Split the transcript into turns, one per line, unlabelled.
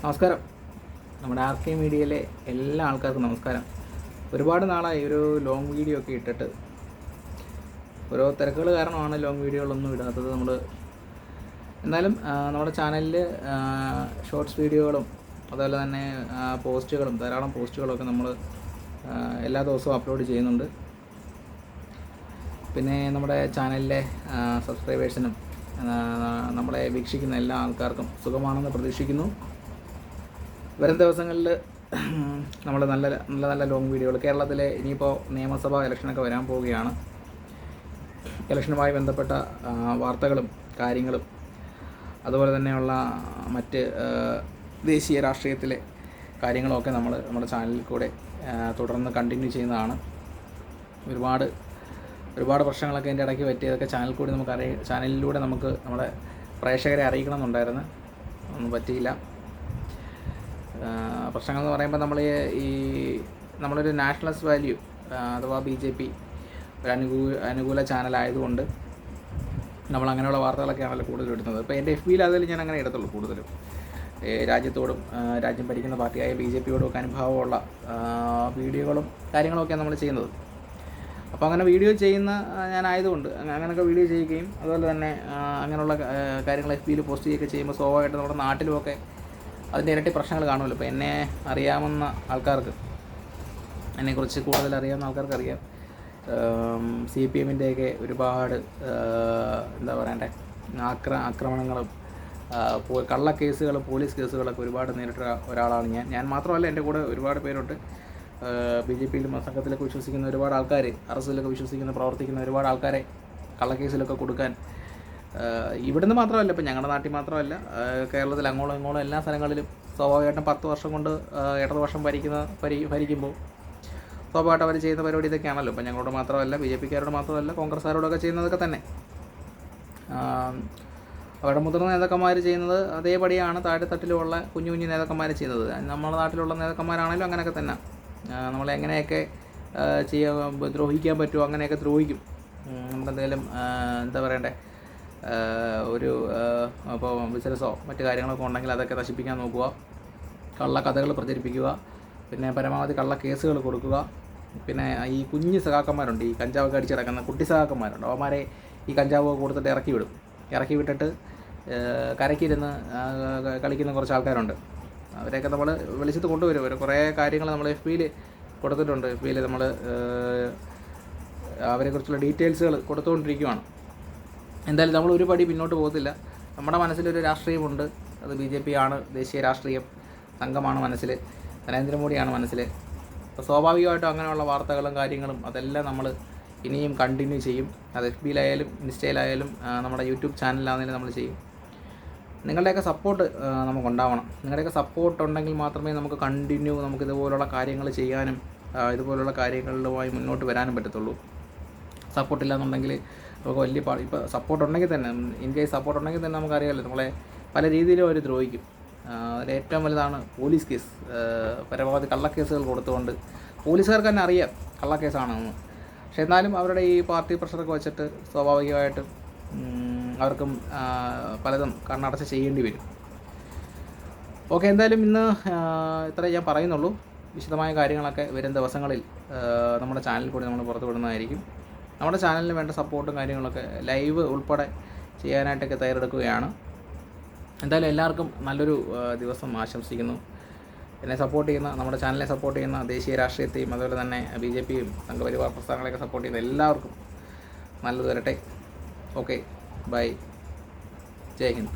നമസ്കാരം. നമ്മുടെ R K മീഡിയയിലെ എല്ലാ ആൾക്കാർക്കും നമസ്കാരം. ഒരുപാട് നാളായി ഒരു ലോങ് വീഡിയോ ഒക്കെ ഇട്ടിട്ട്. ഓരോ തിരക്കുകൾ കാരണമാണ് ലോങ് വീഡിയോകളൊന്നും ഇടാത്തത്. എന്നാലും നമ്മുടെ ചാനലിൽ ഷോർട്സ് വീഡിയോകളും അതുപോലെ തന്നെ ധാരാളം പോസ്റ്റുകളൊക്കെ നമ്മൾ എല്ലാ ദിവസവും അപ്ലോഡ് ചെയ്യുന്നുണ്ട്. പിന്നെ നമ്മുടെ ചാനലിലെ സബ്സ്ക്രൈബേഴ്സിനും നമ്മളെ വീക്ഷിക്കുന്ന എല്ലാ ആൾക്കാർക്കും സുഖമാണെന്ന് പ്രതീക്ഷിക്കുന്നു. വരും ദിവസങ്ങളിൽ നമ്മൾ നല്ല ലോങ് വീഡിയോകൾ, കേരളത്തിലെ ഇനിയിപ്പോൾ നിയമസഭാ ഇലക്ഷനൊക്കെ വരാൻ പോവുകയാണ്. ഇലക്ഷനുമായി ബന്ധപ്പെട്ട വാർത്തകളും കാര്യങ്ങളും അതുപോലെ തന്നെയുള്ള മറ്റ് ദേശീയ രാഷ്ട്രീയത്തിലെ കാര്യങ്ങളൊക്കെ നമ്മുടെ ചാനലിൽ കൂടെ തുടർന്ന് കണ്ടിന്യൂ ചെയ്യുന്നതാണ്. ഒരുപാട് പ്രശ്നങ്ങളൊക്കെ എൻ്റെ ഇടയ്ക്ക് പറ്റിയതൊക്കെ ചാനലിലൂടെ നമുക്ക് നമ്മുടെ പ്രേക്ഷകരെ അറിയിക്കണമെന്നുണ്ടായിരുന്നു. ഒന്നും പറ്റിയില്ല. പ്രശ്നങ്ങൾ എന്ന് പറയുമ്പോൾ നമ്മളൊരു നാഷണലിസ്റ്റ് വാല്യൂ അഥവാ BJP ഒരു അനുകൂല ചാനലായതുകൊണ്ട് നമ്മൾ അങ്ങനെയുള്ള വാർത്തകളൊക്കെയാണല്ലോ കൂടുതലും ഇടുന്നത്. ഇപ്പോൾ എൻ്റെ FBയിൽ അതിൽ ഞാൻ അങ്ങനെ ഇടത്തുള്ളൂ. കൂടുതലും രാജ്യത്തോടും രാജ്യം ഭരിക്കുന്ന പാർട്ടിയായ BJPയോടും ഒക്കെ അനുഭാവമുള്ള വീഡിയോകളും കാര്യങ്ങളൊക്കെയാണ് നമ്മൾ ചെയ്യുന്നത്. അപ്പോൾ അങ്ങനെ വീഡിയോ ചെയ്യുന്ന ഞാനായതുകൊണ്ട് അങ്ങനെയൊക്കെ വീഡിയോ ചെയ്യുകയും അതുപോലെ തന്നെ അങ്ങനെയുള്ള കാര്യങ്ങൾ FBയിൽ പോസ്റ്റ് ചെയ്യുകയൊക്കെ ചെയ്യുമ്പോൾ സ്വാഭാവികമായിട്ട് നമ്മുടെ നാട്ടിലുമൊക്കെ അതിൻ്റെ ഇരട്ടി പ്രശ്നങ്ങൾ കാണുമല്ലോ. ഇപ്പോൾ എന്നെ അറിയാവുന്ന ആൾക്കാർക്ക്, എന്നെക്കുറിച്ച് കൂടുതൽ അറിയാവുന്ന ആൾക്കാർക്ക് അറിയാം, CPMൻ്റെയൊക്കെ ഒരുപാട് എന്താ പറയണ്ടേ ആക്രമണങ്ങളും കള്ളക്കേസുകളും പോലീസ് കേസുകളൊക്കെ ഒരുപാട് നേരിട്ട ഒരാളാണ് ഞാൻ മാത്രമല്ല, എൻ്റെ കൂടെ ഒരുപാട് പേരുണ്ട്. BJPയിലും സംഘത്തിലൊക്കെ വിശ്വസിക്കുന്ന ഒരുപാട് ആൾക്കാർ, RSLൊക്കെ പ്രവർത്തിക്കുന്ന ഒരുപാട് ആൾക്കാരെ കള്ളക്കേസിലൊക്കെ കൊടുക്കാൻ ഇവിടുന്ന് മാത്രമല്ല, ഇപ്പം ഞങ്ങളുടെ നാട്ടിൽ മാത്രമല്ല, കേരളത്തിൽ അങ്ങോളം ഇങ്ങോളം എല്ലാ സ്ഥലങ്ങളിലും സ്വാഭാവികമായിട്ടും 10 വർഷം കൊണ്ട് ഇടതുപക്ഷം ഭരിക്കുമ്പോൾ സ്വാഭാവികമായിട്ട് അവർ ചെയ്യുന്ന പരിപാടി ഇതൊക്കെയാണല്ലോ. ഇപ്പം ഞങ്ങളോട് മാത്രമല്ല, BJPക്കാരോട് മാത്രമല്ല, കോൺഗ്രസ്സുകാരോടൊക്കെ ചെയ്യുന്നതൊക്കെ തന്നെ. അവരുടെ മുതിർന്ന നേതാക്കന്മാർ ചെയ്യുന്നത് അതേപടിയാണ് താഴെത്തട്ടിലുള്ള കുഞ്ഞു നേതാക്കന്മാർ ചെയ്യുന്നത്. നമ്മുടെ നാട്ടിലുള്ള നേതാക്കന്മാരാണെങ്കിലും അങ്ങനെയൊക്കെ തന്നെ. നമ്മളെ എങ്ങനെയൊക്കെ ദ്രോഹിക്കാൻ പറ്റുമോ അങ്ങനെയൊക്കെ ദ്രോഹിക്കും. നമുക്കെന്തെങ്കിലും എന്താ പറയണ്ടേ, ഒരു ഇപ്പോൾ ബിസിനസ്സോ മറ്റു കാര്യങ്ങളൊക്കെ ഉണ്ടെങ്കിൽ അതൊക്കെ നശിപ്പിക്കാൻ നോക്കുക, കള്ളക്കഥകൾ പ്രചരിപ്പിക്കുക, പിന്നെ പരമാവധി കള്ള കേസുകൾ കൊടുക്കുക. പിന്നെ ഈ കുഞ്ഞ് സഖാക്കന്മാരുണ്ട്, ഈ കഞ്ചാവൊക്കെ അടിച്ച് കിടക്കുന്ന കുട്ടി സഖാക്കന്മാരുണ്ട്. അവന്മാരെ ഈ കഞ്ചാവ് കൊടുത്തിട്ട് ഇറക്കി വിട്ടിട്ട് കരക്കിരുന്ന് കളിക്കുന്ന കുറച്ച് ആൾക്കാരുണ്ട്. അവരെയൊക്കെ നമ്മൾ വിളിച്ചിട്ട് കൊണ്ടുവരും. കുറേ കാര്യങ്ങൾ നമ്മൾ FBയിൽ കൊടുത്തിട്ടുണ്ട്. FBയിൽ നമ്മൾ അവരെക്കുറിച്ചുള്ള ഡീറ്റെയിൽസുകൾ കൊടുത്തുകൊണ്ടിരിക്കുകയാണ്. എന്തായാലും നമ്മൾ ഒരു പടി പിന്നോട്ട് പോകത്തില്ല. നമ്മുടെ മനസ്സിലൊരു രാഷ്ട്രീയമുണ്ട്, അത് BJP ആണ്. ദേശീയ രാഷ്ട്രീയം സംഘമാണ് മനസ്സിൽ, നരേന്ദ്രമോദിയാണ് മനസ്സിൽ. അപ്പോൾ സ്വാഭാവികമായിട്ടും അങ്ങനെയുള്ള വാർത്തകളും കാര്യങ്ങളും അതെല്ലാം നമ്മൾ ഇനിയും കണ്ടിന്യൂ ചെയ്യും. അത് FBയിലായാലും ഇൻസ്റ്റയിലായാലും നമ്മുടെ YouTube ചാനലിലാണെങ്കിലും നമ്മൾ ചെയ്യും. നിങ്ങളുടെയൊക്കെ സപ്പോർട്ട് നമുക്കുണ്ടാവണം. നിങ്ങളുടെയൊക്കെ സപ്പോർട്ട് ഉണ്ടെങ്കിൽ മാത്രമേ നമുക്ക് ഇതുപോലുള്ള കാര്യങ്ങൾ ചെയ്യാനും ഇതുപോലുള്ള കാര്യങ്ങളുമായി മുന്നോട്ട് വരാനും പറ്റത്തുള്ളൂ. സപ്പോർട്ടില്ല എന്നുണ്ടെങ്കിൽ നമുക്ക് വലിയ ഇപ്പോൾ സപ്പോർട്ട് ഉണ്ടെങ്കിൽ തന്നെ, ഇൻ കേസ് സപ്പോർട്ട് ഉണ്ടെങ്കിൽ തന്നെ നമുക്കറിയാമല്ലോ, നമ്മളെ പല രീതിയിലും അവർ ദ്രോഹിക്കും. അതിലേറ്റവും വലുതാണ് പോലീസ് കേസ്. പരമാവധി കള്ളക്കേസുകൾ കൊടുത്തുകൊണ്ട് പോലീസുകാർക്ക് തന്നെ അറിയാം കള്ളക്കേസാണെന്ന്. പക്ഷെ എന്നാലും അവരുടെ ഈ പാർട്ടി പ്രഷറൊക്കെ വെച്ചിട്ട് സ്വാഭാവികമായിട്ടും അവർക്കും പലതും കണ്ണടച്ച് ചെയ്യേണ്ടി വരും. ഓക്കെ, എന്തായാലും ഇന്ന് ഇത്രയും ഞാൻ പറയുന്നുള്ളൂ. വിശദമായ കാര്യങ്ങളൊക്കെ വരും ദിവസങ്ങളിൽ നമ്മുടെ ചാനലിൽ കൂടി നമ്മൾ പുറത്തു വിടുന്നതായിരിക്കും. നമ്മുടെ ചാനലിന് വേണ്ട സപ്പോർട്ടും കാര്യങ്ങളൊക്കെ ലൈവ് ഉൾപ്പെടെ ചെയ്യാനായിട്ടൊക്കെ തയ്യാറെടുക്കുകയാണ്. എന്തായാലും എല്ലാവർക്കും നല്ലൊരു ദിവസം ആശംസിക്കുന്നു. നമ്മുടെ ചാനലിനെ സപ്പോർട്ട് ചെയ്യുന്ന ദേശീയ രാഷ്ട്രീയത്തെയും അതുപോലെ തന്നെ BJPയും സംഘപരിവാർ പ്രസ്ഥാനങ്ങളെയൊക്കെ സപ്പോർട്ട് ചെയ്യുന്ന എല്ലാവർക്കും നല്ലത് വരട്ടെ. ഓക്കെ, ബൈ, ജയ് ഹിന്ദ്.